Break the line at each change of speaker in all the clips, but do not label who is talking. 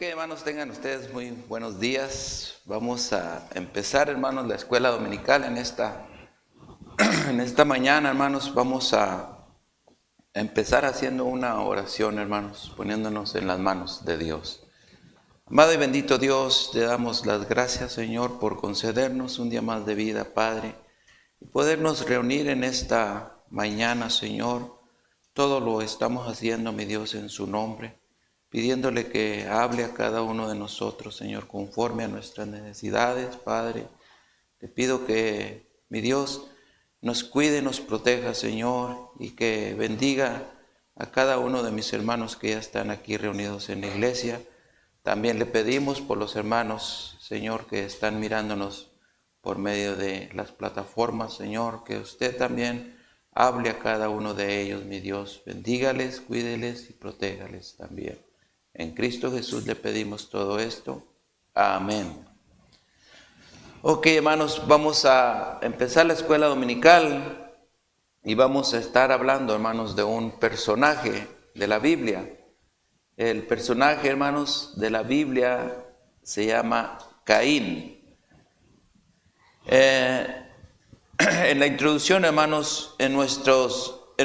Ok, hermanos, tengan ustedes muy buenos días. Vamos a empezar, hermanos, la escuela dominical en esta mañana, hermanos. Vamos a empezar haciendo una oración, hermanos, poniéndonos en las manos de Dios. Amado y bendito Dios, te damos las gracias, Señor, por concedernos un día más de vida, Padre, y podernos reunir en esta mañana, Señor. Todo lo estamos haciendo, mi Dios, en su nombre, pidiéndole que hable a cada uno de nosotros, Señor, conforme a nuestras necesidades, Padre. Te pido que, mi Dios, nos cuide, nos proteja, Señor, y que bendiga a cada uno de mis hermanos que ya están aquí reunidos en la iglesia. También le pedimos por los hermanos, Señor, que están mirándonos por medio de las plataformas, Señor, que usted también hable a cada uno de ellos, mi Dios. Bendígales, cuídeles y protégales también. En Cristo Jesús le pedimos todo esto. Amén. Ok, hermanos, vamos a empezar la escuela dominical y vamos a estar hablando, hermanos, de un personaje de la Biblia. El personaje, hermanos, de la Biblia se llama Caín. En la introducción, hermanos, en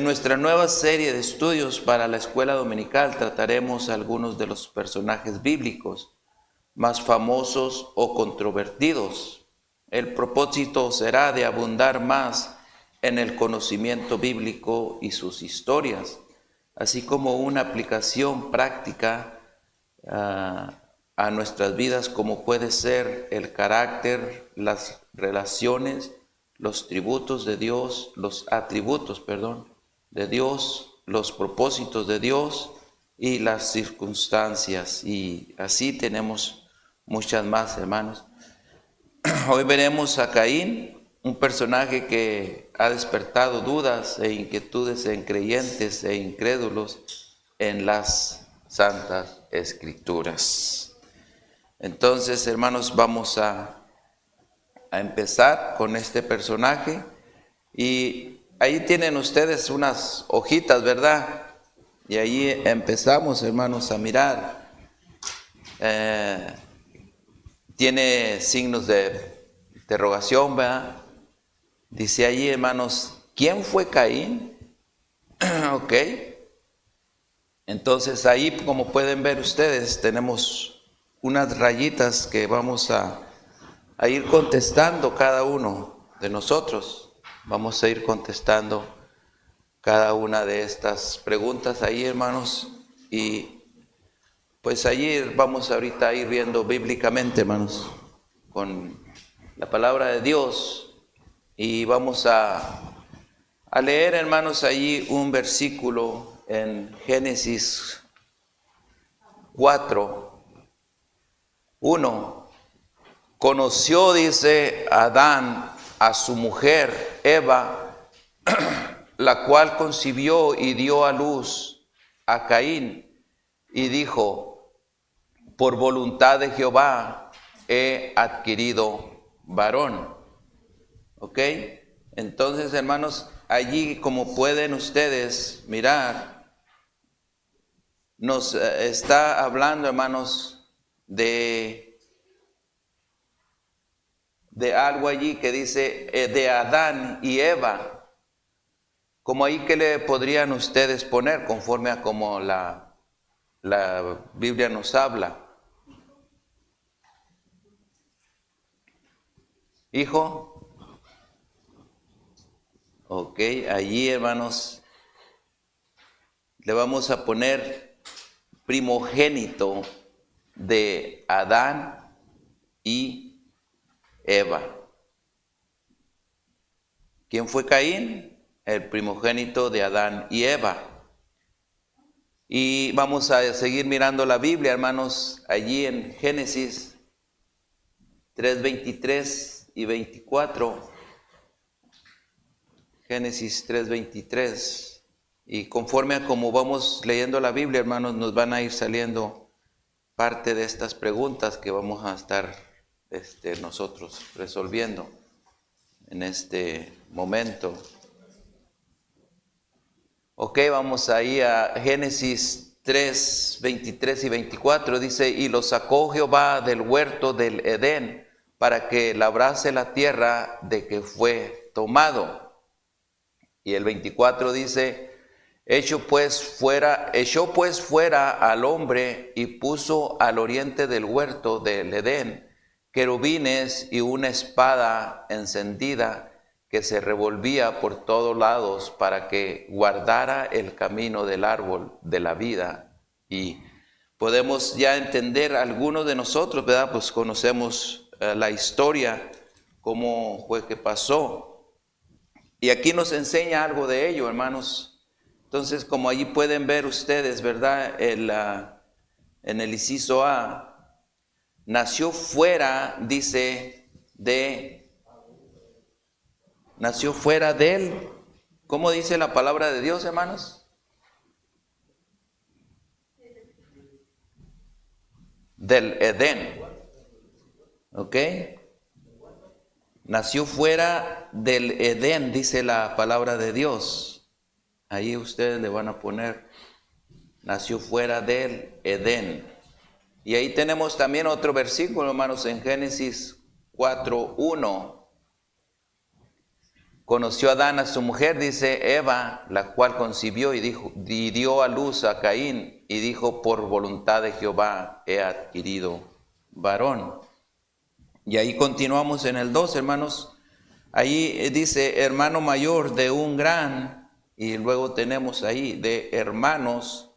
nuestra nueva serie de estudios para la escuela dominical trataremos algunos de los personajes bíblicos más famosos o controvertidos. El propósito será de abundar más en el conocimiento bíblico y sus historias, así como una aplicación práctica a nuestras vidas, como puede ser el carácter, las relaciones, los atributos de Dios, los propósitos de Dios y las circunstancias. Y así tenemos muchas más, hermanos. Hoy veremos a Caín, un personaje que ha despertado dudas e inquietudes en creyentes e incrédulos en las Santas Escrituras. Entonces, hermanos, vamos a empezar con este personaje. Y ahí tienen ustedes unas hojitas, ¿verdad? Y ahí empezamos, hermanos, a mirar. Tiene signos de interrogación, ¿verdad? Dice allí, hermanos, ¿quién fue Caín? Ok. Entonces ahí, como pueden ver ustedes, tenemos unas rayitas que vamos a ir contestando cada uno de nosotros. Vamos a ir contestando cada una de estas preguntas ahí, hermanos. Y pues allí vamos ahorita a ir viendo bíblicamente, hermanos, con la palabra de Dios. Y vamos a leer, hermanos, allí un versículo en Génesis 4:1. Conoció, dice, Adán a su mujer Eva, la cual concibió y dio a luz a Caín, y dijo: por voluntad de Jehová he adquirido varón. ¿Ok? Entonces, hermanos, allí, como pueden ustedes mirar, nos está hablando, hermanos, de algo allí que dice de Adán y Eva. Como ahí, ¿qué le podrían ustedes poner conforme a como la Biblia nos habla? Hijo. Ok, allí, hermanos, le vamos a poner primogénito de Adán y Eva. ¿Quién fue Caín? El primogénito de Adán y Eva. Y vamos a seguir mirando la Biblia, hermanos, allí en Génesis 3:23 y 24. Génesis 3:23. Y conforme a cómo vamos leyendo la Biblia, hermanos, nos van a ir saliendo parte de estas preguntas que vamos a estar nosotros resolviendo en este momento. Ok, vamos ahí a Génesis 3, 23 y 24 dice, y lo sacó Jehová del huerto del Edén para que labrase la tierra de que fue tomado. Y el 24 dice, echó pues fuera al hombre y puso al oriente del huerto del Edén querubines y una espada encendida que se revolvía por todos lados para que guardara el camino del árbol de la vida. Y podemos ya entender, algunos de nosotros, ¿verdad? Pues conocemos la historia, cómo fue que pasó. Y aquí nos enseña algo de ello, hermanos. Entonces, como allí pueden ver ustedes, ¿verdad? En el inciso A, nació fuera, dice, nació fuera del, ¿cómo dice la palabra de Dios, hermanos? Del Edén. ¿Ok? Nació fuera del Edén, dice la palabra de Dios. Ahí ustedes le van a poner, nació fuera del Edén. Y ahí tenemos también otro versículo, hermanos, en Génesis 4:1. Conoció Adán a su mujer, dice Eva, la cual concibió y dio a luz a Caín, y dijo, por voluntad de Jehová he adquirido varón. Y ahí continuamos en el 2, hermanos. Ahí dice hermano mayor de un gran, y luego tenemos ahí de hermanos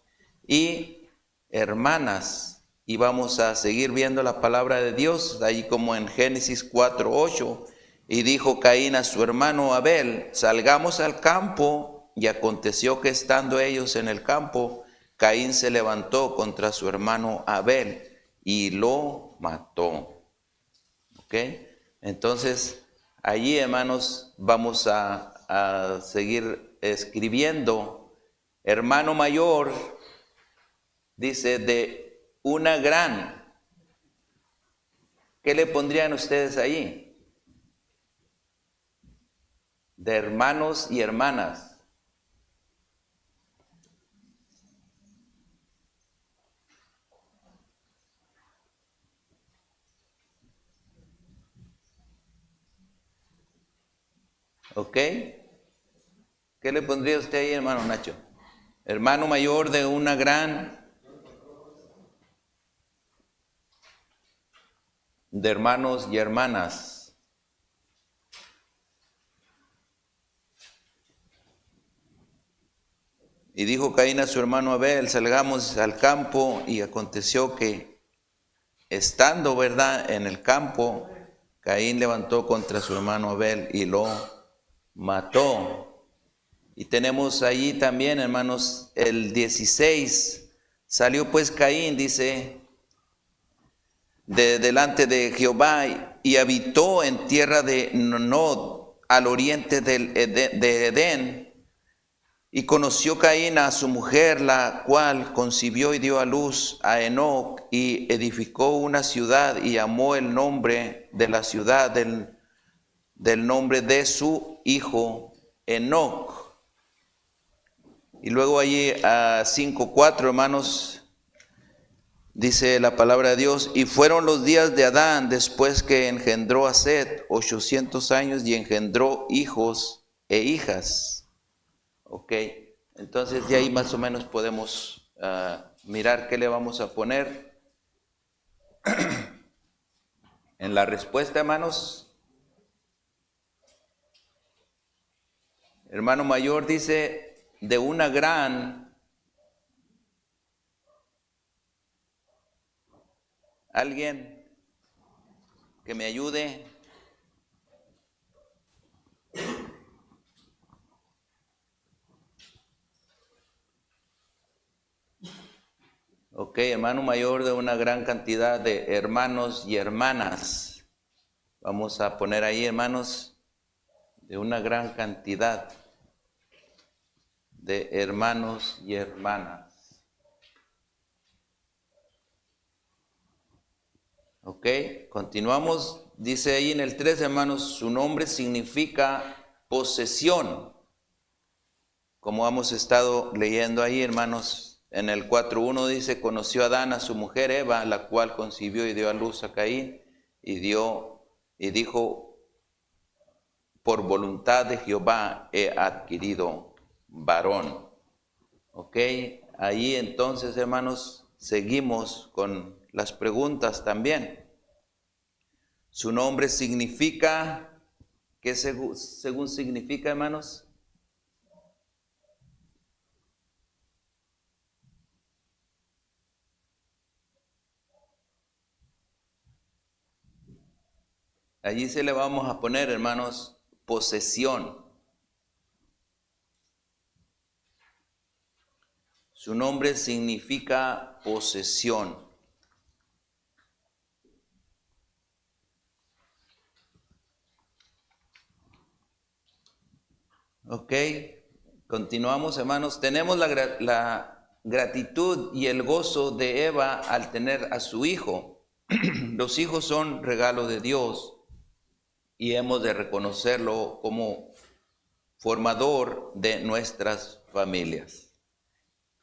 y hermanas. Y vamos a seguir viendo la palabra de Dios, ahí como en Génesis 4:8. Y dijo Caín a su hermano Abel, salgamos al campo. Y aconteció que estando ellos en el campo, Caín se levantó contra su hermano Abel y lo mató. ¿Ok? Entonces, allí, hermanos, vamos a seguir escribiendo. Hermano mayor, dice, de una gran. ¿Qué le pondrían ustedes ahí? De hermanos y hermanas. ¿Ok? ¿Qué le pondría usted ahí, hermano Nacho? Hermano mayor de una gran. De hermanos y hermanas. Y dijo Caín a su hermano Abel, salgamos al campo, y aconteció que, estando, ¿verdad?, en el campo, Caín levantó contra su hermano Abel y lo mató. Y tenemos allí también, hermanos, el 16, salió pues Caín, dice, de delante de Jehová, y habitó en tierra de Nod, al oriente de Edén. Y conoció Caín a su mujer, la cual concibió y dio a luz a Enoc, y edificó una ciudad, y llamó el nombre de la ciudad del nombre de su hijo Enoc. Y luego allí a 5:4, hermanos, dice la palabra de Dios, y fueron los días de Adán después que engendró a Set 800 años, y engendró hijos e hijas. Ok, entonces de ahí más o menos podemos mirar qué le vamos a poner en la respuesta, hermanos. Hermano mayor dice, de una gran. ¿Alguien que me ayude? Ok, hermano mayor de una gran cantidad de hermanos y hermanas. Vamos a poner ahí, hermanos, de una gran cantidad de hermanos y hermanas. Ok, continuamos. Dice ahí en el 3, hermanos, su nombre significa posesión. Como hemos estado leyendo ahí, hermanos, En el 4:1 dice, conoció Adán a su mujer Eva, la cual concibió y dio a luz a Caín, y dijo, por voluntad de Jehová he adquirido varón. Ok, ahí entonces, hermanos, seguimos con las preguntas también. Su nombre significa, ¿qué según significa, hermanos? Allí se le vamos a poner, hermanos, posesión. Su nombre significa posesión. Ok, continuamos, hermanos. Tenemos la gratitud y el gozo de Eva al tener a su hijo. Los hijos son regalo de Dios y hemos de reconocerlo como formador de nuestras familias.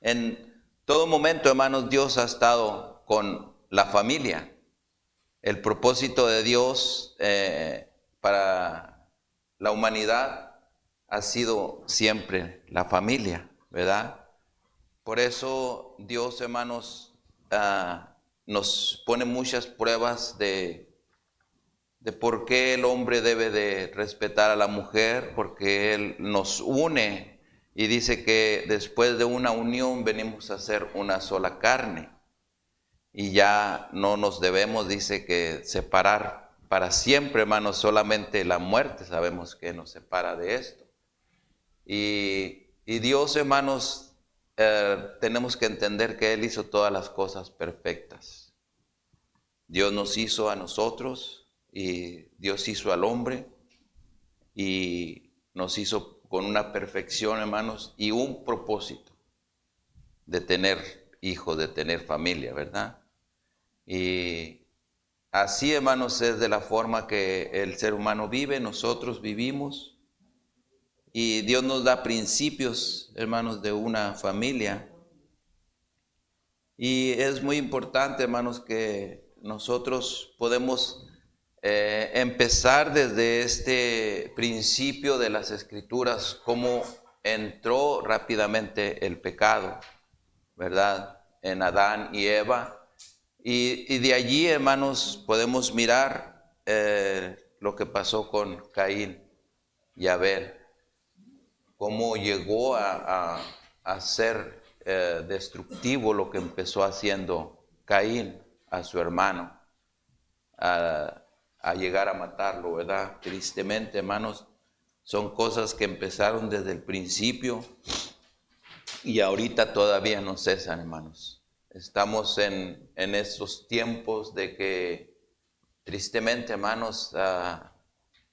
En todo momento, hermanos, Dios ha estado con la familia. El propósito de Dios para la humanidad ha sido siempre la familia, ¿verdad? Por eso Dios, hermanos, nos pone muchas pruebas de por qué el hombre debe de respetar a la mujer, porque Él nos une y dice que después de una unión venimos a ser una sola carne. Y ya no nos debemos, dice, que separar para siempre, hermanos, solamente la muerte sabemos que nos separa de esto. Y Dios, hermanos, tenemos que entender que Él hizo todas las cosas perfectas. Dios nos hizo a nosotros y Dios hizo al hombre y nos hizo con una perfección, hermanos, y un propósito de tener hijos, de tener familia, ¿verdad? Y así, hermanos, es de la forma que el ser humano vive, nosotros vivimos. Y Dios nos da principios, hermanos, de una familia. Y es muy importante, hermanos, que nosotros podemos empezar desde este principio de las Escrituras, cómo entró rápidamente el pecado, ¿verdad? En Adán y Eva. Y de allí, hermanos, podemos mirar lo que pasó con Caín y Abel, cómo llegó a ser destructivo lo que empezó haciendo Caín a su hermano, a llegar a matarlo, ¿verdad? Tristemente, hermanos, son cosas que empezaron desde el principio y ahorita todavía no cesan, hermanos. Estamos en esos tiempos de que, tristemente, hermanos,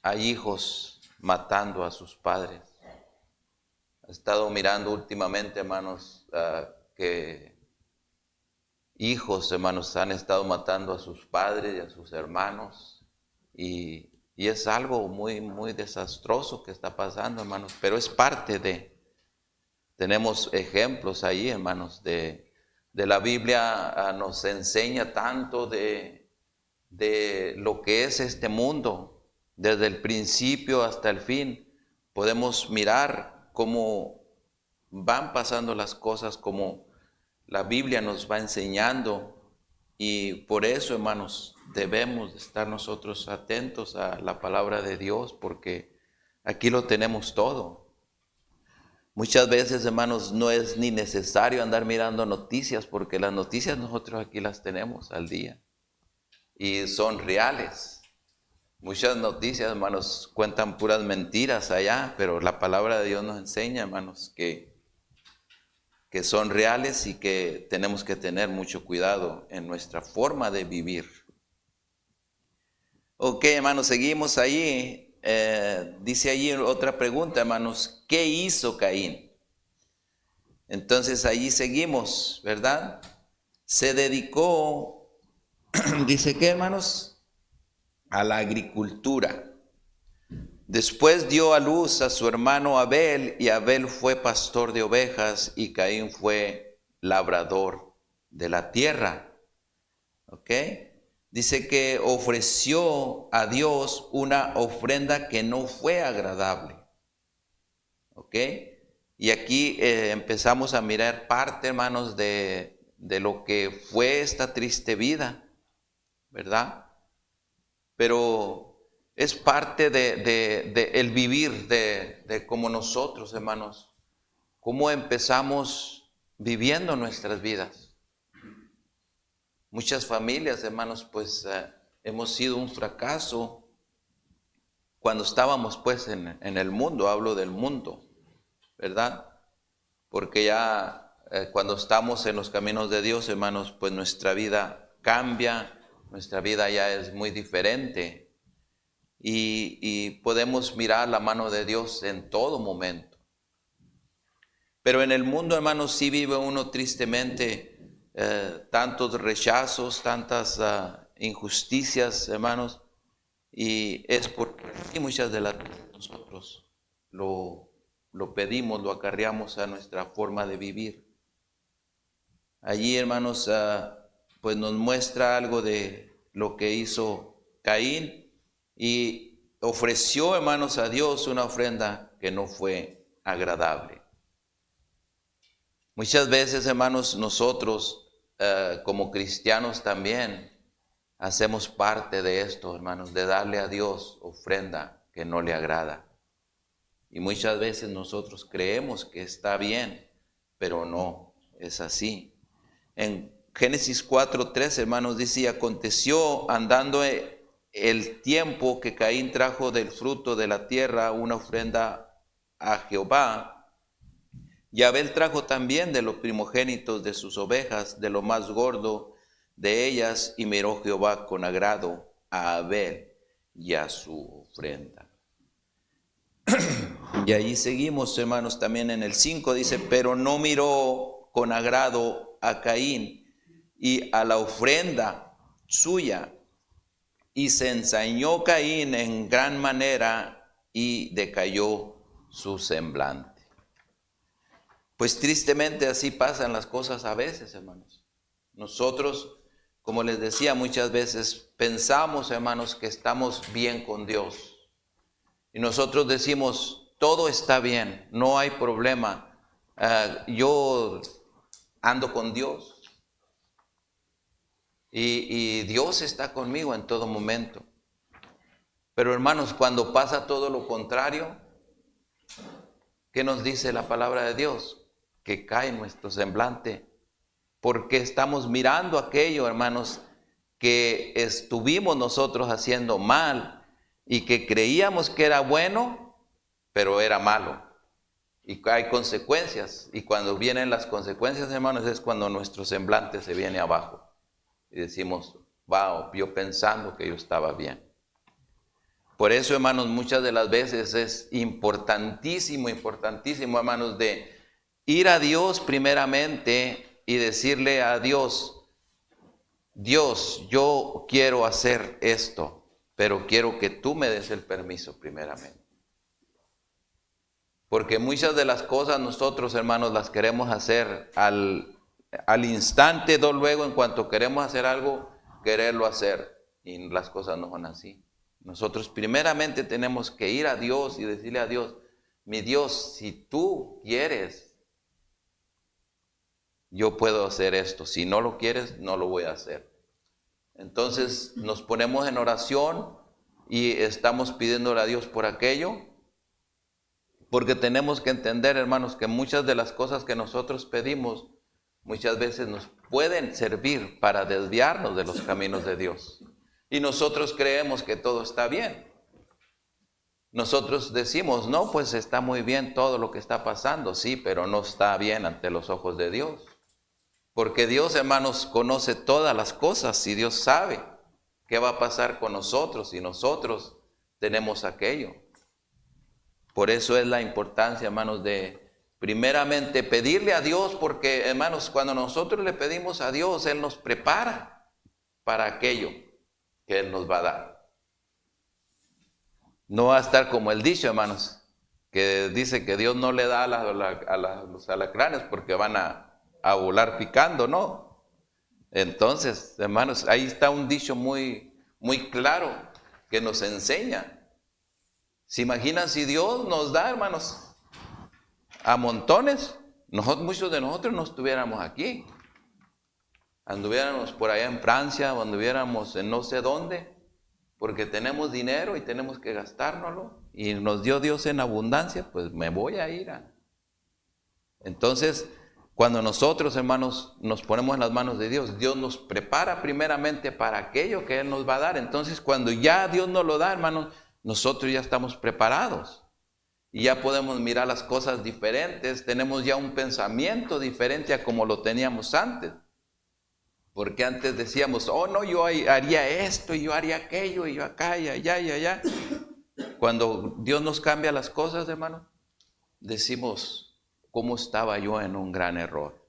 hay hijos matando a sus padres. He estado mirando últimamente, hermanos, que hijos, hermanos, han estado matando a sus padres y a sus hermanos. Y es algo muy, muy desastroso que está pasando, hermanos, pero es parte de... Tenemos ejemplos ahí, hermanos, de la Biblia. Nos enseña tanto de lo que es este mundo, desde el principio hasta el fin. Podemos mirar cómo van pasando las cosas, como la Biblia nos va enseñando, y por eso, hermanos, debemos estar nosotros atentos a la palabra de Dios, porque aquí lo tenemos todo. Muchas veces, hermanos, no es ni necesario andar mirando noticias, porque las noticias nosotros aquí las tenemos al día y son reales. Muchas noticias, hermanos, cuentan puras mentiras allá, pero la palabra de Dios nos enseña, hermanos, que son reales y que tenemos que tener mucho cuidado en nuestra forma de vivir. Ok, hermanos, seguimos ahí. Dice allí otra pregunta, hermanos, ¿qué hizo Caín? Entonces allí seguimos, ¿verdad? Se dedicó, dice que, hermanos, a la agricultura. Después dio a luz a su hermano Abel, y Abel fue pastor de ovejas y Caín fue labrador de la tierra. ¿Ok? Dice que ofreció a Dios una ofrenda que no fue agradable. ¿Ok? Y aquí empezamos a mirar parte, hermanos, de lo que fue esta triste vida, ¿verdad? Pero es parte de el vivir de como nosotros, hermanos, cómo empezamos viviendo nuestras vidas. Muchas familias, hermanos, pues hemos sido un fracaso cuando estábamos pues en el mundo, hablo del mundo, ¿verdad? Porque ya cuando estamos en los caminos de Dios, hermanos, pues nuestra vida cambia, nuestra vida ya es muy diferente y podemos mirar la mano de Dios en todo momento. Pero en el mundo, hermanos, sí vive uno tristemente tantos rechazos, tantas injusticias, hermanos, y es porque muchas de las veces nosotros lo pedimos, lo acarreamos a nuestra forma de vivir. Allí, hermanos, pues nos muestra algo de lo que hizo Caín y ofreció, hermanos, a Dios una ofrenda que no fue agradable. Muchas veces, hermanos, nosotros como cristianos también hacemos parte de esto, hermanos, de darle a Dios ofrenda que no le agrada. Y muchas veces nosotros creemos que está bien, pero no es así. En Génesis 4:3, hermanos, dice: y aconteció andando el tiempo que Caín trajo del fruto de la tierra una ofrenda a Jehová, y Abel trajo también de los primogénitos de sus ovejas, de lo más gordo de ellas, y miró Jehová con agrado a Abel y a su ofrenda. Y allí seguimos, hermanos, también en el 5 dice: pero no miró con agrado a Caín y a la ofrenda suya, y se ensañó Caín en gran manera y decayó su semblante. Pues tristemente así pasan las cosas a veces, hermanos. Nosotros, como les decía, muchas veces pensamos, hermanos, que estamos bien con Dios. Y nosotros decimos: todo está bien, no hay problema. Yo ando con Dios. Y Dios está conmigo en todo momento. Pero, hermanos, cuando pasa todo lo contrario, ¿qué nos dice la palabra de Dios? Que cae nuestro semblante, porque estamos mirando aquello, hermanos, que estuvimos nosotros haciendo mal y que creíamos que era bueno, pero era malo. Y hay consecuencias, y cuando vienen las consecuencias, hermanos, es cuando nuestro semblante se viene abajo y decimos: wow, yo pensando que yo estaba bien. Por eso, hermanos, muchas de las veces es importantísimo, hermanos, de ir a Dios primeramente y decirle a Dios: Dios, yo quiero hacer esto, pero quiero que tú me des el permiso primeramente. Porque muchas de las cosas nosotros, hermanos, las queremos hacer al instante, luego en cuanto queremos hacer algo, quererlo hacer. Y las cosas no son así. Nosotros primeramente tenemos que ir a Dios y decirle a Dios: mi Dios, si tú quieres, yo puedo hacer esto. Si no lo quieres, no lo voy a hacer. Entonces nos ponemos en oración y estamos pidiéndole a Dios por aquello, porque tenemos que entender, hermanos, que muchas de las cosas que nosotros pedimos muchas veces nos pueden servir para desviarnos de los caminos de Dios. Y nosotros creemos que todo está bien. Nosotros decimos: no, pues está muy bien todo lo que está pasando. Sí, pero no está bien ante los ojos de Dios. Porque Dios, hermanos, conoce todas las cosas y Dios sabe qué va a pasar con nosotros si nosotros tenemos aquello. Por eso es la importancia, hermanos, de primeramente pedirle a Dios, porque, hermanos, cuando nosotros le pedimos a Dios, Él nos prepara para aquello que Él nos va a dar. No va a estar como el dicho, hermanos, que dice que Dios no le da a los alacranes porque van a a volar picando, ¿no? Entonces, hermanos, ahí está un dicho muy, muy claro que nos enseña. ¿Se imaginan si Dios nos da, hermanos, a montones? Muchos de nosotros no estuviéramos aquí. Anduviéramos por allá en Francia o anduviéramos en no sé dónde, porque tenemos dinero y tenemos que gastárnoslo. Y nos dio Dios en abundancia, pues me voy a ir a... Entonces, cuando nosotros, hermanos, nos ponemos en las manos de Dios, Dios nos prepara primeramente para aquello que Él nos va a dar. Entonces, cuando ya Dios nos lo da, hermanos, nosotros ya estamos preparados. Y ya podemos mirar las cosas diferentes, tenemos ya un pensamiento diferente a como lo teníamos antes. Porque antes decíamos, oh no, yo haría esto, y yo haría aquello, y yo acá, y allá, y allá. Cuando Dios nos cambia las cosas, hermanos, decimos, ¿cómo estaba yo en un gran error?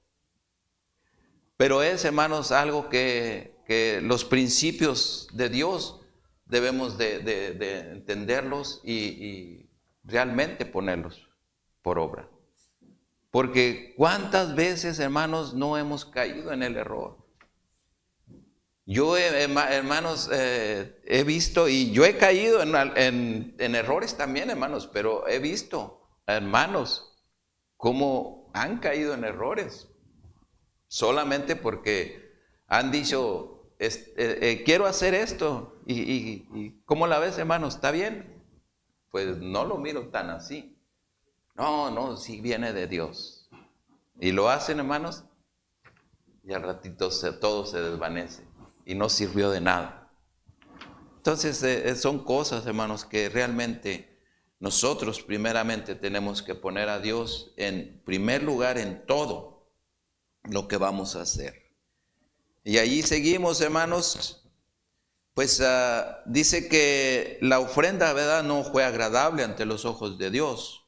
Pero es, hermanos, algo que los principios de Dios debemos de entenderlos y realmente ponerlos por obra. Porque ¿cuántas veces, hermanos, no hemos caído en el error? Yo, hermanos, he visto, y yo he caído en errores también, hermanos, pero he visto, hermanos, cómo han caído en errores, solamente porque han dicho, quiero hacer esto, y ¿cómo la ves, hermanos? ¿Está bien? Pues no lo miro tan así. No, sí viene de Dios. Y lo hacen, hermanos, y al ratito todo se desvanece, y no sirvió de nada. Entonces son cosas, hermanos, que realmente nosotros primeramente tenemos que poner a Dios en primer lugar en todo lo que vamos a hacer. Y allí seguimos, hermanos, pues dice que la ofrenda, ¿verdad?, no fue agradable ante los ojos de Dios.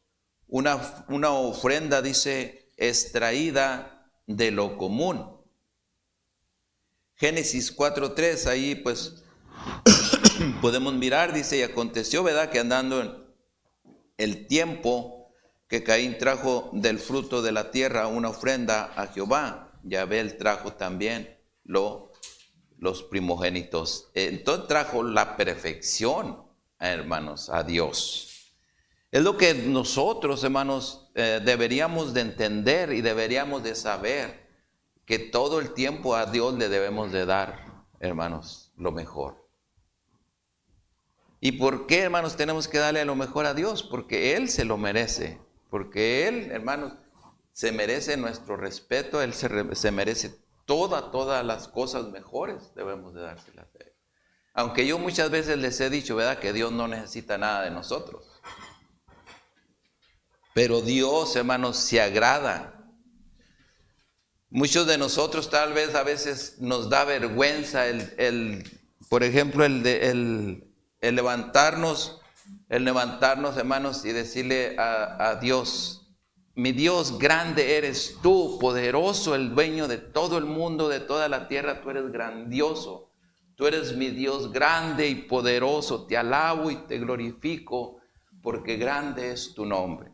Una ofrenda, dice, extraída de lo común. Génesis 4:3, ahí pues podemos mirar, dice, y aconteció, ¿verdad?, que andando en el tiempo que Caín trajo del fruto de la tierra una ofrenda a Jehová, Yahvé trajo también los primogénitos. Entonces trajo la perfección, hermanos, a Dios. Es lo que nosotros, hermanos, deberíamos de entender y deberíamos de saber, que todo el tiempo a Dios le debemos de dar, hermanos, lo mejor. ¿Y por qué, hermanos, tenemos que darle lo mejor a Dios? Porque Él se lo merece. Porque Él, hermanos, se merece nuestro respeto. Él se merece todas las cosas mejores. Debemos de dárselas a Él. Aunque yo muchas veces les he dicho, ¿verdad?, que Dios no necesita nada de nosotros. Pero Dios, hermanos, se agrada. Muchos de nosotros tal vez a veces nos da vergüenza por ejemplo, el levantarnos, hermanos, y decirle a Dios, mi Dios, grande eres tú, poderoso, el dueño de todo el mundo, de toda la tierra, tú eres grandioso, tú eres mi Dios grande y poderoso, te alabo y te glorifico, porque grande es tu nombre.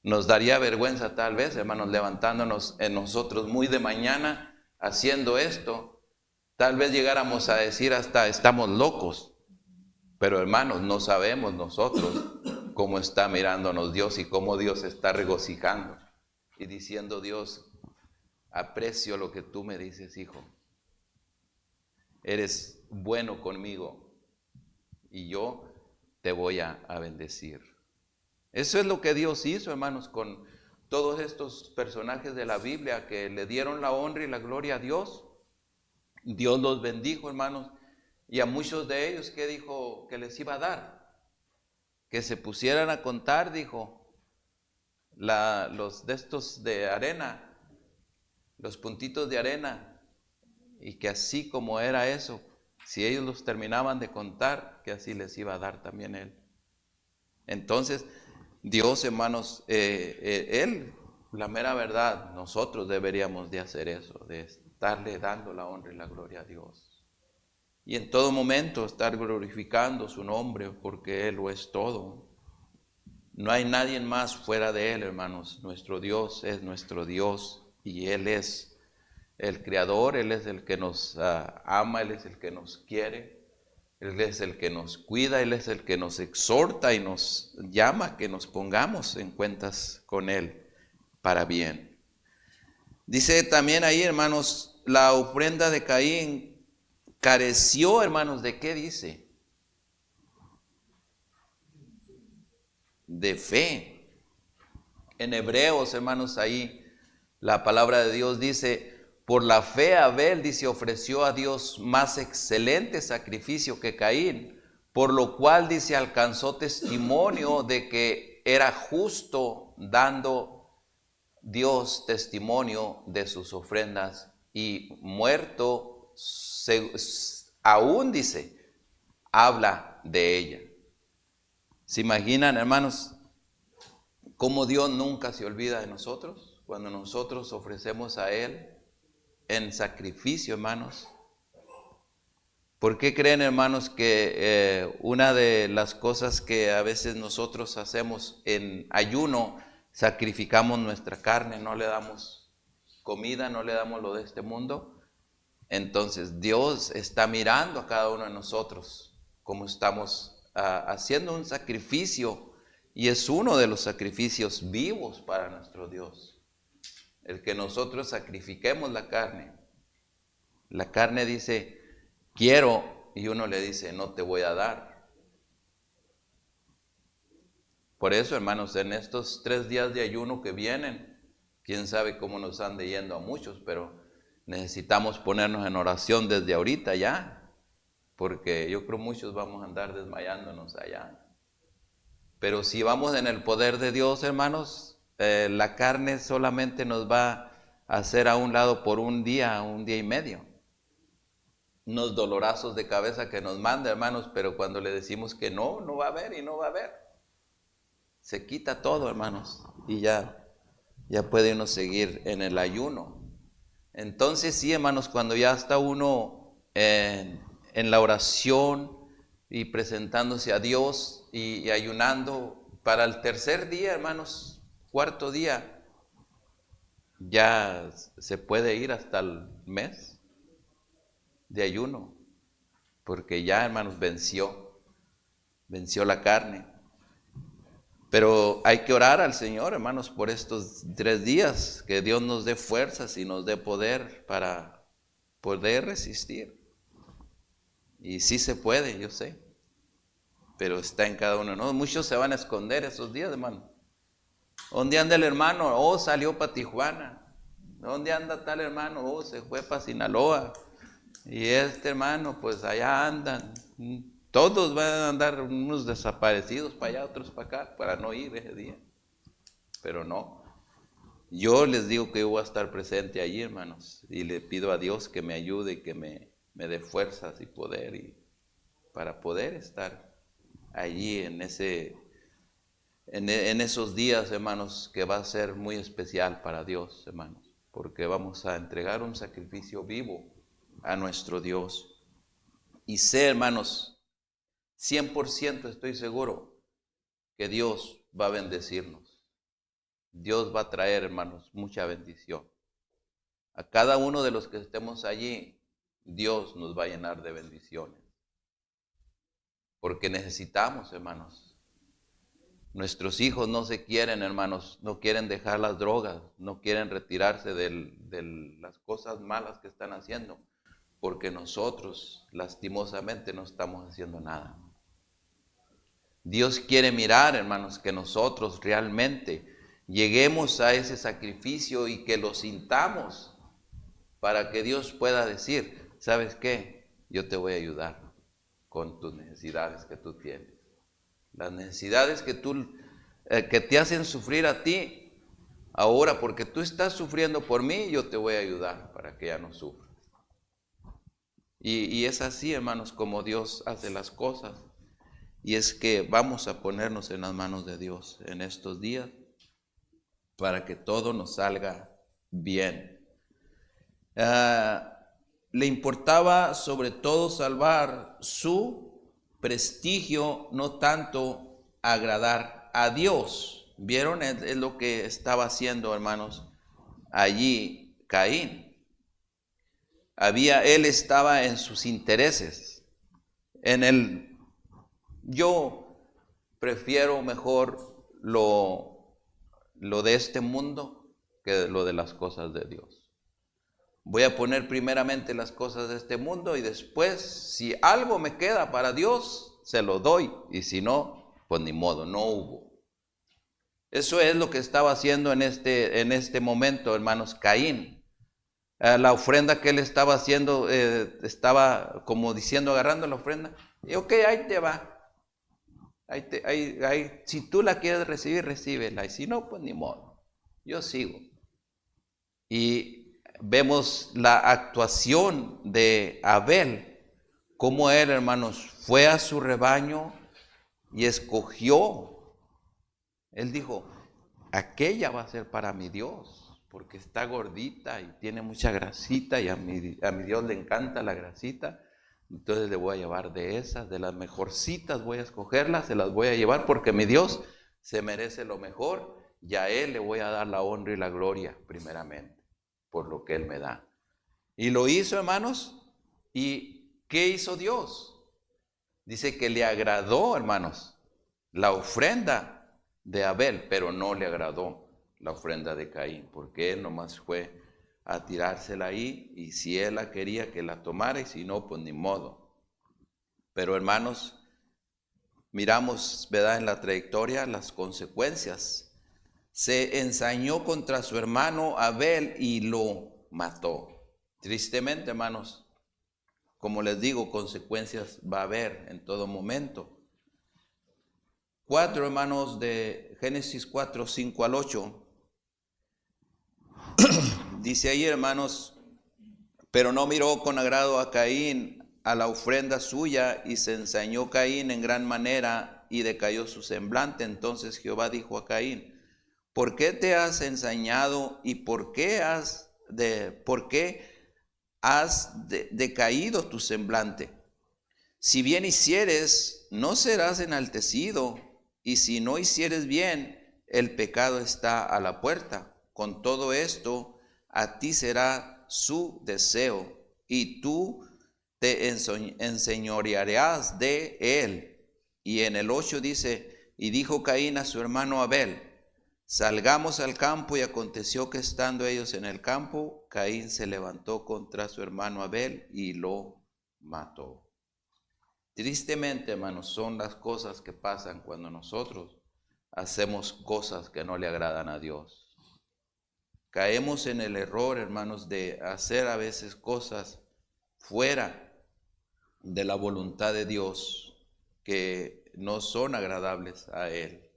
Nos daría vergüenza tal vez, hermanos, levantándonos en nosotros muy de mañana, haciendo esto, tal vez llegáramos a decir hasta estamos locos. Pero hermanos, no sabemos nosotros cómo está mirándonos Dios y cómo Dios está regocijando y diciendo, Dios, aprecio lo que tú me dices, hijo. Eres bueno conmigo y yo te voy a bendecir. Eso es lo que Dios hizo, hermanos, con todos estos personajes de la Biblia que le dieron la honra y la gloria a Dios. Dios los bendijo, hermanos, y a muchos de ellos, ¿qué dijo que les iba a dar? Que se pusieran a contar, dijo, los de estos de arena, los puntitos de arena, y que así como era eso, si ellos los terminaban de contar, que así les iba a dar también Él. Entonces, Dios, hermanos, Él, la mera verdad, nosotros deberíamos de hacer eso, de estarle dando la honra y la gloria a Dios. Y en todo momento estar glorificando su nombre, porque Él lo es todo. No hay nadie más fuera de Él, hermanos. Nuestro Dios es nuestro Dios. Y Él es el Creador, Él es el que nos ama, Él es el que nos quiere, Él es el que nos cuida, Él es el que nos exhorta y nos llama a que nos pongamos en cuentas con Él para bien. Dice también ahí, hermanos, la ofrenda de Caín careció, hermanos, ¿de qué dice? De fe. En Hebreos, hermanos, ahí la palabra de Dios dice, por la fe Abel, dice, ofreció a Dios más excelente sacrificio que Caín, por lo cual, dice, alcanzó testimonio de que era justo, dando Dios testimonio de sus ofrendas, y muerto, aún dice, habla de ella. ¿Se imaginan, hermanos, cómo Dios nunca se olvida de nosotros? Cuando nosotros ofrecemos a Él en sacrificio, hermanos. ¿Por qué creen, hermanos, que una de las cosas que a veces nosotros hacemos en ayuno, sacrificamos nuestra carne, no le damos comida, no le damos lo de este mundo? Entonces Dios está mirando a cada uno de nosotros como estamos haciendo un sacrificio, y es uno de los sacrificios vivos para nuestro Dios, el que nosotros sacrifiquemos la carne. La carne dice, quiero, y uno le dice, no te voy a dar. Por eso, hermanos, en estos 3 días de ayuno que vienen, quién sabe cómo nos ande yendo a muchos, pero necesitamos ponernos en oración desde ahorita ya, porque yo creo muchos vamos a andar desmayándonos allá. Pero si vamos en el poder de Dios, hermanos, la carne solamente nos va a hacer a un lado por un día y medio. Unos dolorazos de cabeza que nos manda, hermanos, pero cuando le decimos que no, no va a haber y no va a haber. Se quita todo, hermanos, y ya puede uno seguir en el ayuno. Entonces sí, hermanos, cuando ya está uno en la oración y presentándose a Dios y ayunando, para el tercer día, hermanos, cuarto día, ya se puede ir hasta el mes de ayuno, porque ya, hermanos, venció la carne. Pero hay que orar al Señor, hermanos, por estos 3 días, que Dios nos dé fuerzas y nos dé poder para poder resistir. Y sí se puede, yo sé, pero está en cada uno, ¿no? Muchos se van a esconder esos días, hermano. ¿Dónde anda el hermano? Oh, salió para Tijuana. ¿Dónde anda tal hermano? Oh, se fue para Sinaloa. Y este hermano, pues allá andan. Todos van a andar, unos desaparecidos para allá, otros para acá, para no ir ese día. Pero no. Yo les digo que yo voy a estar presente allí, hermanos. Y le pido a Dios que me ayude y que me dé fuerzas y poder para poder estar allí en esos días, hermanos, que va a ser muy especial para Dios, hermanos. Porque vamos a entregar un sacrificio vivo a nuestro Dios. Y sé, hermanos, 100% estoy seguro que Dios va a bendecirnos. Dios va a traer, hermanos, mucha bendición. A cada uno de los que estemos allí, Dios nos va a llenar de bendiciones. Porque necesitamos, hermanos. Nuestros hijos no se quieren, hermanos, no quieren dejar las drogas, no quieren retirarse de las cosas malas que están haciendo, porque nosotros, lastimosamente, no estamos haciendo nada. Dios quiere mirar, hermanos, que nosotros realmente lleguemos a ese sacrificio y que lo sintamos, para que Dios pueda decir, ¿sabes qué? Yo te voy a ayudar con tus necesidades que tú tienes. Las necesidades que te hacen sufrir a ti, ahora porque tú estás sufriendo por mí, yo te voy a ayudar para que ya no sufras. Y es así, hermanos, como Dios hace las cosas. Y es que vamos a ponernos en las manos de Dios en estos días para que todo nos salga bien. Le importaba sobre todo salvar su prestigio, no tanto agradar a Dios. ¿Vieron? Es lo que estaba haciendo, hermanos. allí Caín. Él estaba en sus intereses, yo prefiero mejor lo de este mundo que lo de las cosas de Dios. Voy a poner primeramente las cosas de este mundo y después, si algo me queda para Dios, se lo doy, y si no, pues ni modo, no hubo. Eso es lo que estaba haciendo en este momento, hermanos, Caín. La ofrenda que él estaba haciendo, estaba como diciendo, agarrando la ofrenda, y ok, ahí te va. Si tú la quieres recibir, recíbela, y si no, pues ni modo, yo sigo. Y vemos la actuación de Abel, cómo él, hermanos, fue a su rebaño y escogió. Él dijo, aquella va a ser para mi Dios, porque está gordita y tiene mucha grasita, y a mi Dios le encanta la grasita. Entonces le voy a llevar de esas, de las mejorcitas voy a escogerlas, se las voy a llevar porque mi Dios se merece lo mejor, y a Él le voy a dar la honra y la gloria primeramente, por lo que Él me da. Y lo hizo, hermanos. ¿Y qué hizo Dios? Dice que le agradó, hermanos, la ofrenda de Abel, pero no le agradó la ofrenda de Caín, porque él nomás fue a tirársela ahí, y si él la quería, que la tomara, y si no, pues ni modo. Pero, hermanos, miramos, ¿verdad?, en la trayectoria las consecuencias. Se ensañó contra su hermano Abel y lo mató. Tristemente, hermanos, como les digo, consecuencias va a haber en todo momento. 4, hermanos, de Génesis 4, 5 al 8. Dice ahí, hermanos, pero no miró con agrado a Caín a la ofrenda suya, y se ensañó Caín en gran manera, y decayó su semblante. Entonces Jehová dijo a Caín, ¿por qué te has ensañado, y por qué has decaído tu semblante? Si bien hicieres, no serás enaltecido, y si no hicieres bien, el pecado está a la puerta. Con todo esto, a ti será su deseo, y tú te enseñorearás de él. Y en el 8 dice, y dijo Caín a su hermano Abel, salgamos al campo. Y aconteció que estando ellos en el campo, Caín se levantó contra su hermano Abel y lo mató. Tristemente, hermanos, son las cosas que pasan cuando nosotros hacemos cosas que no le agradan a Dios. Caemos en el error, hermanos, de hacer a veces cosas fuera de la voluntad de Dios que no son agradables a Él.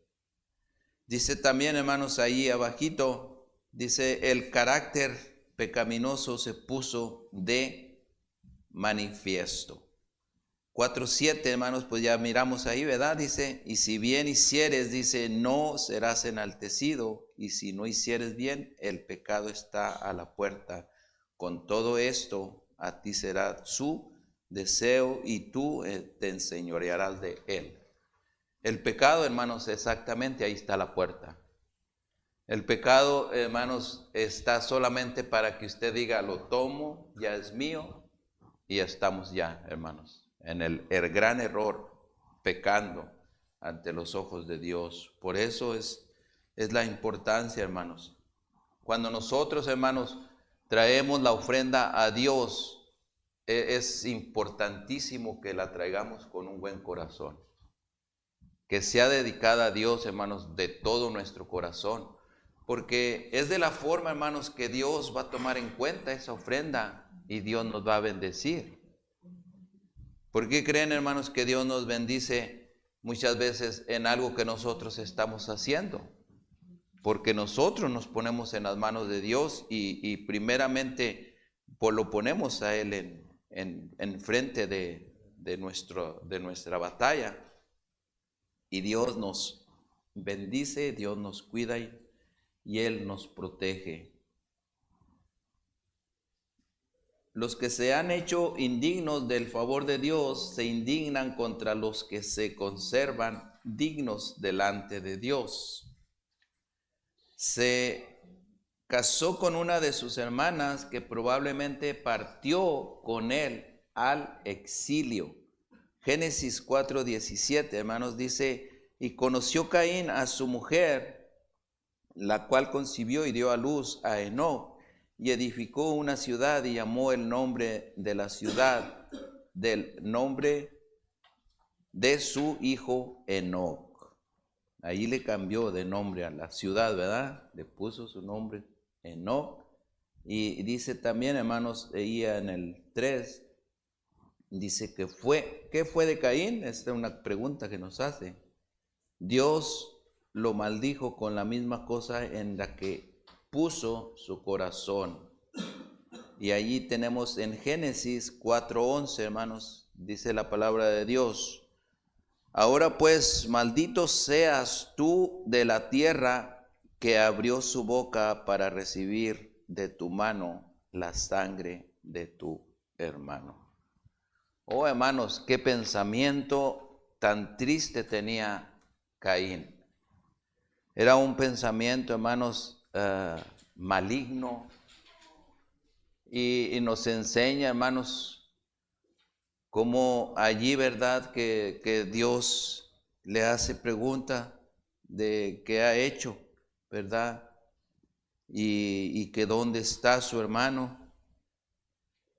Dice también, hermanos, ahí abajito, dice, el carácter pecaminoso se puso de manifiesto. 4:7, hermanos, pues ya miramos ahí, ¿verdad? Dice, y si bien hicieres, dice, no serás enaltecido, y si no hicieres bien, el pecado está a la puerta. Con todo esto, a ti será su deseo, y tú te enseñorearás de él. El pecado, hermanos, exactamente ahí está la puerta. El pecado, hermanos, está solamente para que usted diga, lo tomo, ya es mío, y estamos ya, hermanos, en el gran error, pecando ante los ojos de Dios. Por eso es la importancia, hermanos. Cuando nosotros, hermanos, traemos la ofrenda a Dios, es importantísimo que la traigamos con un buen corazón. Que sea dedicada a Dios, hermanos, de todo nuestro corazón. Porque es de la forma, hermanos, que Dios va a tomar en cuenta esa ofrenda y Dios nos va a bendecir. ¿Por qué creen, hermanos, que Dios nos bendice muchas veces en algo que nosotros estamos haciendo? Porque nosotros nos ponemos en las manos de Dios y primeramente pues lo ponemos a Él en frente de nuestra batalla. Y Dios nos bendice, Dios nos cuida y Él nos protege. Los que se han hecho indignos del favor de Dios se indignan contra los que se conservan dignos delante de Dios. casó con una de sus hermanas que probablemente partió con él al exilio. Génesis 4:17, hermanos, dice, y conoció Caín a su mujer, la cual concibió y dio a luz a Enoc, y edificó una ciudad y llamó el nombre de la ciudad del nombre de su hijo Enoc. Ahí le cambió de nombre a la ciudad, ¿verdad? Le puso su nombre Enoc. Y dice también, hermanos, ahí en el 3, dice que ¿qué fue de Caín? Esta es una pregunta que nos hace. Dios lo maldijo con la misma cosa en la que puso su corazón. Y allí tenemos en Génesis 4:11, hermanos, dice la palabra de Dios. Ahora pues, maldito seas tú de la tierra que abrió su boca para recibir de tu mano la sangre de tu hermano. Oh, hermanos, qué pensamiento tan triste tenía Caín. Era un pensamiento, hermanos, maligno. Y nos enseña, hermanos, cómo allí, ¿verdad?, que Dios le hace pregunta de qué ha hecho, ¿verdad? Y que dónde está su hermano.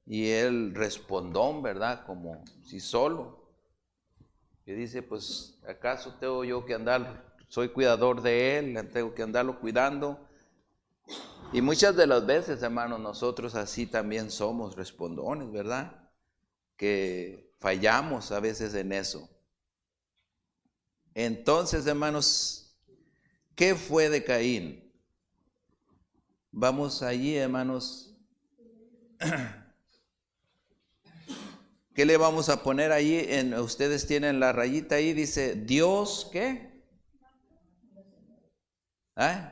Y él respondó, ¿verdad?, como si solo. Y dice, pues, ¿acaso tengo yo que andar, soy cuidador de él, tengo que andarlo cuidando? Y muchas de las veces, hermanos, nosotros así también somos respondones, ¿verdad? Que fallamos a veces en eso. Entonces, hermanos, ¿qué fue de Caín? Vamos allí, hermanos. ¿Qué le vamos a poner allí? Ustedes tienen la rayita ahí, dice, Dios, ¿qué? ¿Ah?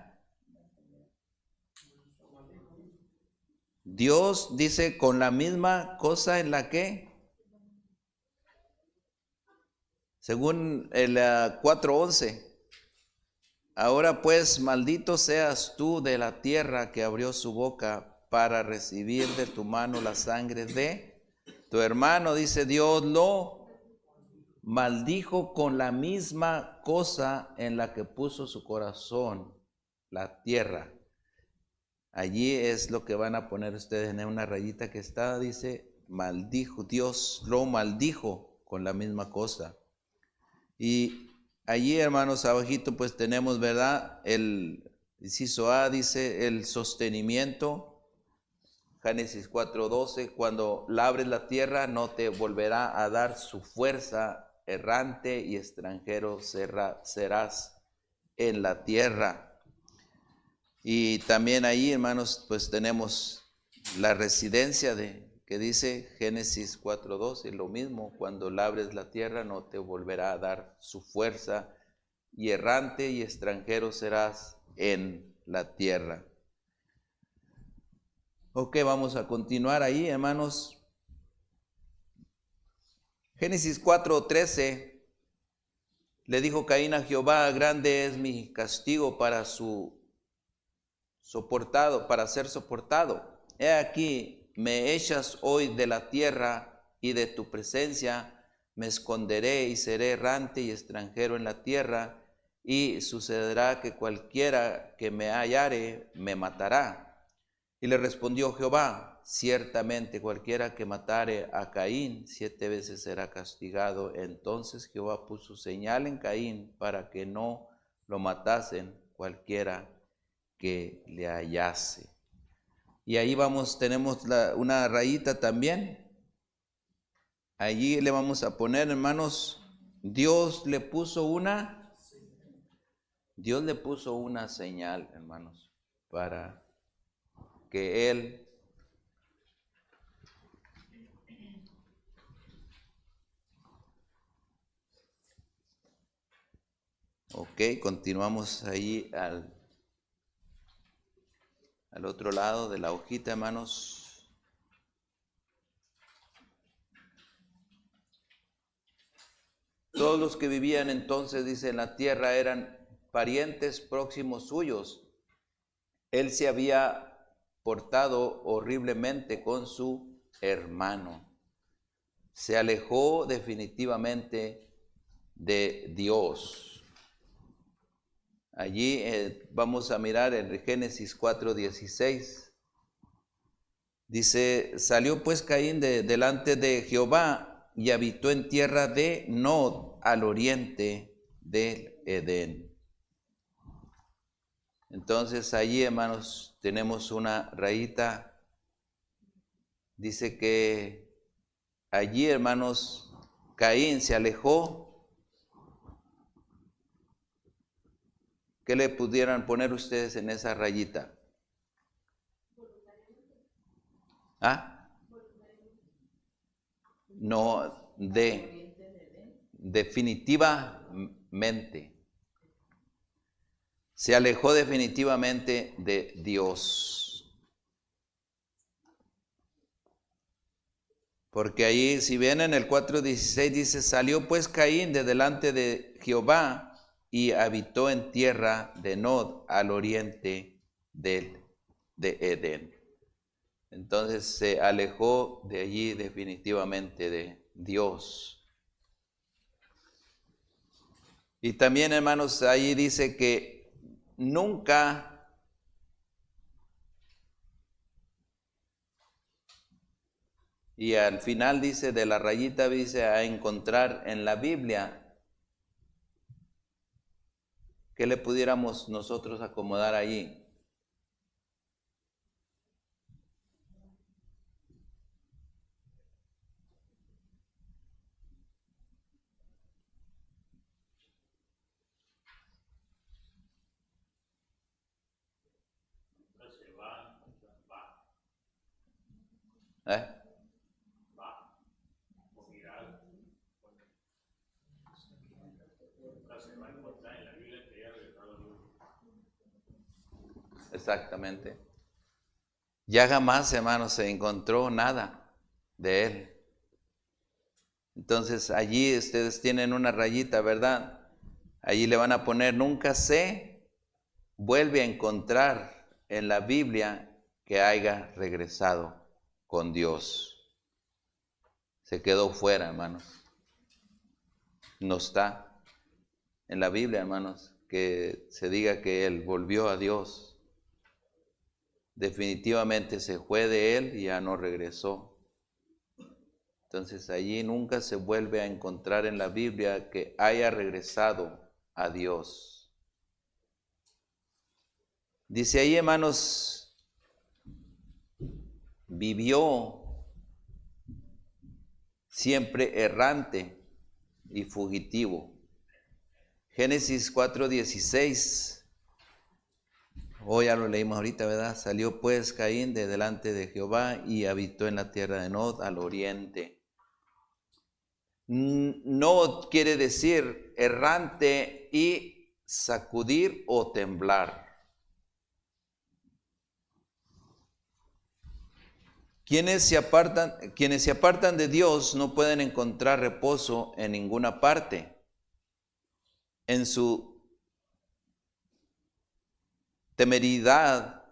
Dios dice con la misma cosa en la que, según el 4:11, ahora pues maldito seas tú de la tierra que abrió su boca para recibir de tu mano la sangre de tu hermano. Dice, Dios lo maldijo con la misma cosa en la que puso su corazón, la tierra. Allí es lo que van a poner ustedes en una rayita que está, dice, maldijo, Dios lo maldijo con la misma cosa. Y allí, hermanos, abajito pues tenemos, ¿verdad? El inciso A dice el sostenimiento. Génesis 4:12, cuando labres la tierra no te volverá a dar su fuerza, errante y extranjero serás en la tierra. Y también ahí, hermanos, pues tenemos la residencia que dice Génesis 4:12, lo mismo, cuando labres la tierra no te volverá a dar su fuerza, y errante y extranjero serás en la tierra. Ok, vamos a continuar ahí, hermanos. Génesis 4:13, le dijo Caín a Jehová, grande es mi castigo para ser soportado. He aquí, me echas hoy de la tierra, y de tu presencia me esconderé y seré errante y extranjero en la tierra, y sucederá que cualquiera que me hallare me matará. Y le respondió Jehová, ciertamente cualquiera que matare a Caín 7 veces será castigado. Entonces Jehová puso señal en Caín para que no lo matasen cualquiera que le hallase. Y ahí tenemos una rayita también. Allí le vamos a poner, hermanos, Dios le puso una señal, hermanos, para que él continuamos ahí al otro lado de la hojita, hermanos. Todos los que vivían entonces, dice, en la tierra eran parientes próximos suyos, él se había portado horriblemente con su hermano. Se alejó definitivamente de Dios. Allí vamos a mirar en Génesis 4:16. Dice, salió pues Caín delante de Jehová y habitó en tierra de Nod, al oriente del Edén. Entonces allí, hermanos, tenemos una rayita. Dice que allí, hermanos, Caín se alejó. ¿Qué le pudieran poner ustedes en esa rayita? ¿Ah? No, definitivamente. Se alejó definitivamente de Dios. Porque ahí, si bien en el 4:16 dice, salió pues Caín de delante de Jehová y habitó en tierra de Nod, al oriente de Edén. Entonces se alejó de allí definitivamente de Dios. Y también, hermanos, ahí dice que nunca y al final dice, de la rayita dice, a encontrar en la Biblia. ¿Qué le pudiéramos nosotros acomodar allí? ¿Eh? Exactamente. Ya jamás, hermanos, se encontró nada de él. Entonces allí ustedes tienen una rayita, ¿verdad? Allí le van a poner, nunca se vuelve a encontrar en la Biblia que haya regresado con Dios. Se quedó fuera, hermanos. No está en la Biblia, hermanos, que se diga que él volvió a Dios. Definitivamente se fue de él y ya no regresó. Entonces allí nunca se vuelve a encontrar en la Biblia que haya regresado a Dios. Dice ahí, hermanos, vivió siempre errante y fugitivo. Génesis 4:16. Hoy ya lo leímos ahorita, ¿verdad? Salió pues Caín de delante de Jehová y habitó en la tierra de Nod, al oriente. Nod quiere decir errante y sacudir o temblar. Quienes se apartan de Dios no pueden encontrar reposo en ninguna parte. En su temeridad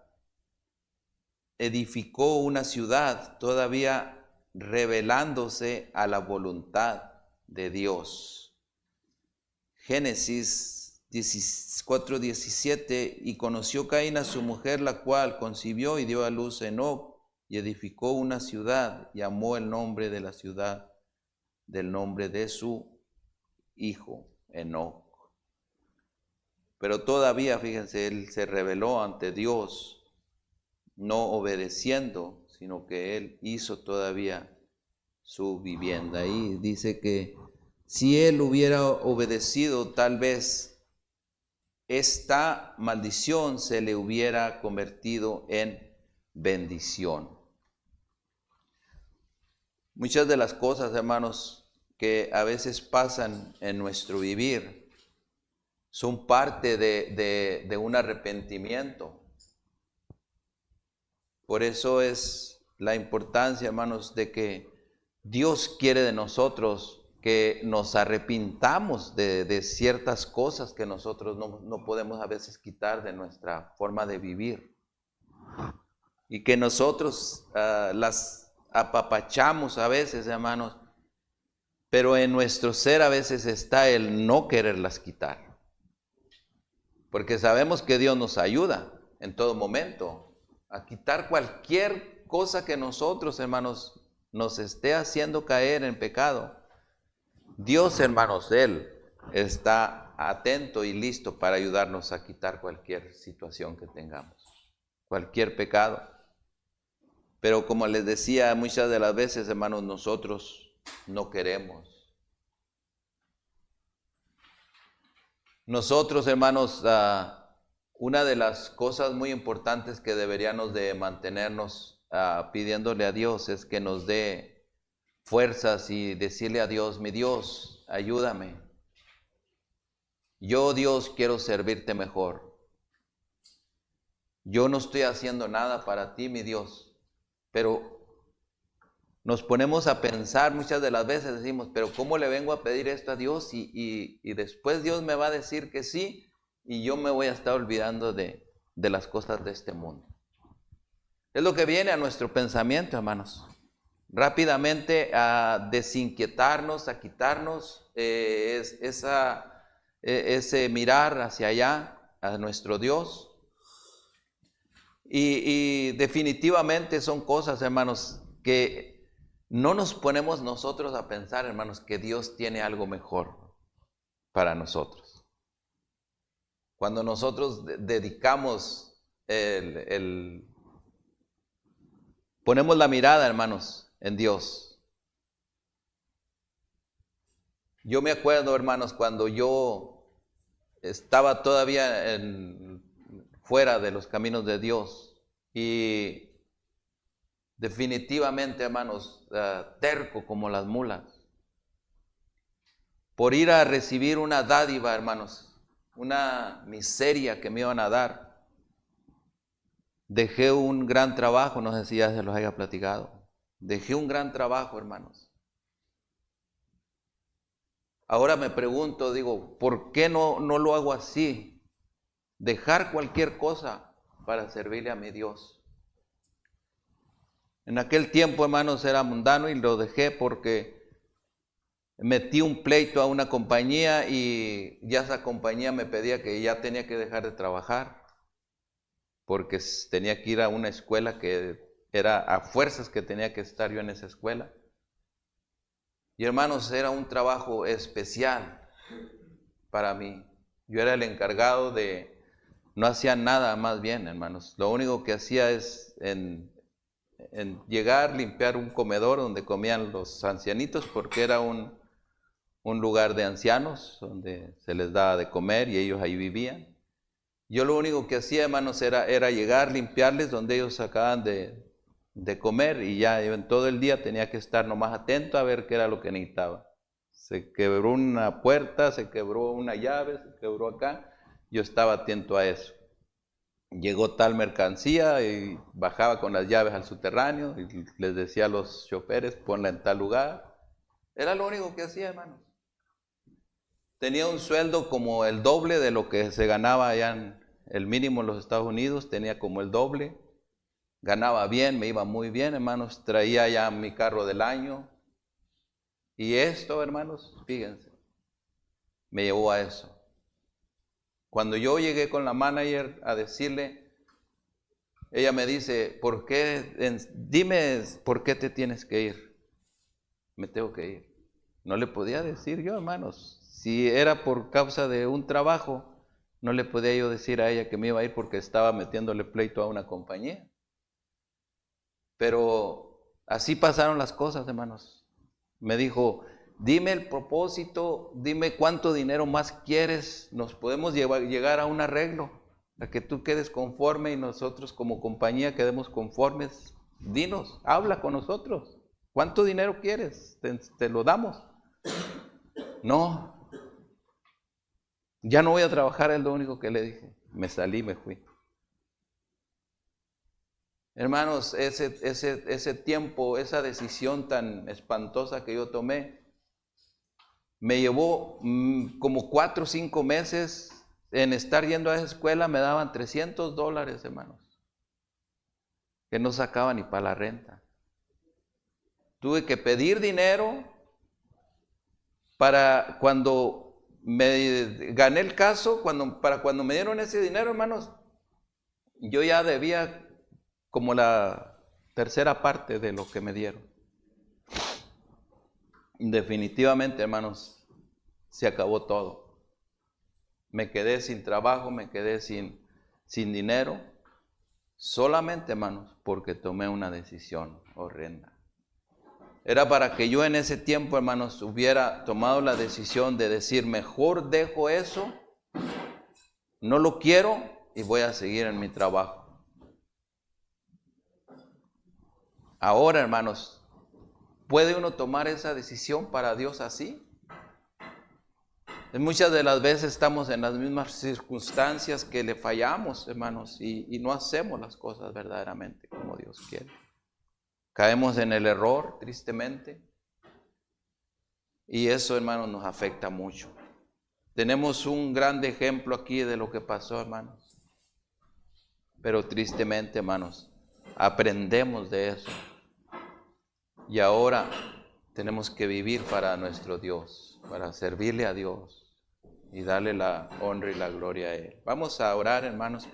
edificó una ciudad, todavía revelándose a la voluntad de Dios. Génesis 4:17, y conoció Caín a su mujer, la cual concibió y dio a luz a Enoc, y edificó una ciudad, y llamó el nombre de la ciudad del nombre de su hijo, Enoc. Pero todavía, fíjense, él se rebeló ante Dios, no obedeciendo, sino que él hizo todavía su vivienda. Ahí dice que si él hubiera obedecido, tal vez esta maldición se le hubiera convertido en bendición. Muchas de las cosas, hermanos, que a veces pasan en nuestro vivir son parte de un arrepentimiento. Por eso es la importancia, hermanos, de que Dios quiere de nosotros que nos arrepintamos de ciertas cosas que nosotros no podemos a veces quitar de nuestra forma de vivir. y que nosotros las apapachamos a veces, hermanos, pero en nuestro ser a veces está el no quererlas quitar. Porque sabemos que Dios nos ayuda en todo momento a quitar cualquier cosa que nosotros, hermanos, nos esté haciendo caer en pecado. Dios, hermanos, Él está atento y listo para ayudarnos a quitar cualquier situación que tengamos, cualquier pecado. Pero como les decía, muchas de las veces, hermanos, nosotros no queremos. Nosotros, hermanos, una de las cosas muy importantes que deberíamos de mantenernos pidiéndole a Dios es que nos dé fuerzas y decirle a Dios, mi Dios, ayúdame. Yo, Dios, quiero servirte mejor. Yo no estoy haciendo nada para ti, mi Dios, pero nos ponemos a pensar muchas de las veces, decimos, pero ¿cómo le vengo a pedir esto a Dios? Y después Dios me va a decir que sí, y yo me voy a estar olvidando de las cosas de este mundo. Es lo que viene a nuestro pensamiento, hermanos. Rápidamente a desinquietarnos, a quitarnos ese mirar hacia allá, a nuestro Dios. Y definitivamente son cosas, hermanos, que no nos ponemos nosotros a pensar, hermanos, que Dios tiene algo mejor para nosotros. Cuando nosotros dedicamos ponemos la mirada, hermanos, en Dios. Yo me acuerdo, hermanos, cuando yo estaba todavía fuera de los caminos de Dios y definitivamente, hermanos, terco como las mulas, por ir a recibir una dádiva, hermanos, una miseria que me iban a dar. Dejé un gran trabajo, no sé si ya se los haya platicado. Dejé un gran trabajo, hermanos. Ahora me pregunto, digo, ¿por qué no lo hago así? Dejar cualquier cosa para servirle a mi Dios. En aquel tiempo, hermanos, era mundano y lo dejé porque metí un pleito a una compañía y ya esa compañía me pedía que ya tenía que dejar de trabajar porque tenía que ir a una escuela que era a fuerzas que tenía que estar yo en esa escuela. Y hermanos, era un trabajo especial para mí. Yo era el encargado no hacía nada más bien, hermanos. Lo único que hacía es en llegar, limpiar un comedor donde comían los ancianitos, porque era un lugar de ancianos donde se les daba de comer y ellos ahí vivían. Yo lo único que hacía, hermanos, era llegar, limpiarles donde ellos acababan de comer y ya yo en todo el día tenía que estar nomás atento a ver qué era lo que necesitaba. Se quebró una puerta, se quebró una llave, se quebró acá, yo estaba atento a eso. Llegó tal mercancía y bajaba con las llaves al subterráneo y les decía a los choferes, ponla en tal lugar. Era lo único que hacía, hermanos. Tenía un sueldo como el doble de lo que se ganaba allá en el mínimo en los Estados Unidos, tenía como el doble. Ganaba bien, me iba muy bien, hermanos. Traía ya mi carro del año. Y esto, hermanos, fíjense, me llevó a eso. Cuando yo llegué con la manager a decirle, ella me dice, dime por qué te tienes que ir. Me tengo que ir. No le podía decir yo, hermanos. Si era por causa de un trabajo, no le podía yo decir a ella que me iba a ir porque estaba metiéndole pleito a una compañía. Pero así pasaron las cosas, hermanos. Me dijo, dime el propósito, dime cuánto dinero más quieres, nos podemos llegar a un arreglo, a que tú quedes conforme y nosotros como compañía quedemos conformes. Dinos, habla con nosotros. ¿Cuánto dinero quieres? Te lo damos. No, ya no voy a trabajar, es lo único que le dije. Me salí, me fui. Hermanos, ese tiempo, esa decisión tan espantosa que yo tomé, me llevó como 4 o 5 meses en estar yendo a esa escuela, me daban $300, hermanos. que no sacaba ni para la renta. Tuve que pedir dinero para cuando me gané el caso, para cuando me dieron ese dinero, hermanos, yo ya debía como la tercera parte de lo que me dieron. Definitivamente, hermanos, se acabó todo. Me quedé sin trabajo, me quedé sin dinero, solamente, hermanos, porque tomé una decisión horrenda. Era para que yo en ese tiempo, hermanos, hubiera tomado la decisión de decir, mejor dejo eso, no lo quiero y voy a seguir en mi trabajo. Ahora, hermanos, ¿puede uno tomar esa decisión para Dios así? Muchas de las veces estamos en las mismas circunstancias que le fallamos, hermanos, y no hacemos las cosas verdaderamente como Dios quiere. Caemos en el error, tristemente, y eso, hermanos, nos afecta mucho. Tenemos un gran ejemplo aquí de lo que pasó, hermanos, pero tristemente, hermanos, aprendemos de eso, y ahora tenemos que vivir para nuestro Dios, para servirle a Dios y darle la honra y la gloria a Él. Vamos a orar, hermanos,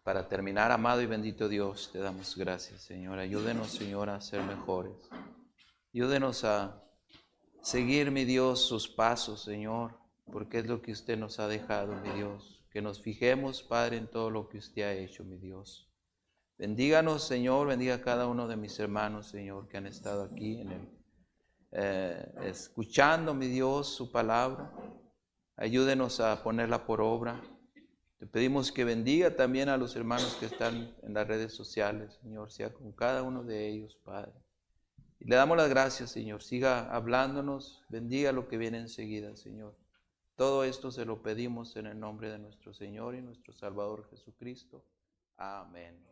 para terminar. Amado y bendito Dios, te damos gracias, Señor. Ayúdenos, Señor, a ser mejores. Ayúdenos a seguir, mi Dios, sus pasos, Señor, porque es lo que usted nos ha dejado, mi Dios. Que nos fijemos, Padre, en todo lo que usted ha hecho, mi Dios. Bendíganos, Señor, bendiga a cada uno de mis hermanos, Señor, que han estado aquí escuchando, mi Dios, su palabra. Ayúdenos a ponerla por obra. Te pedimos que bendiga también a los hermanos que están en las redes sociales, Señor, sea con cada uno de ellos, Padre. Y le damos las gracias, Señor. Siga hablándonos, bendiga lo que viene enseguida, Señor. Todo esto se lo pedimos en el nombre de nuestro Señor y nuestro Salvador Jesucristo. Amén.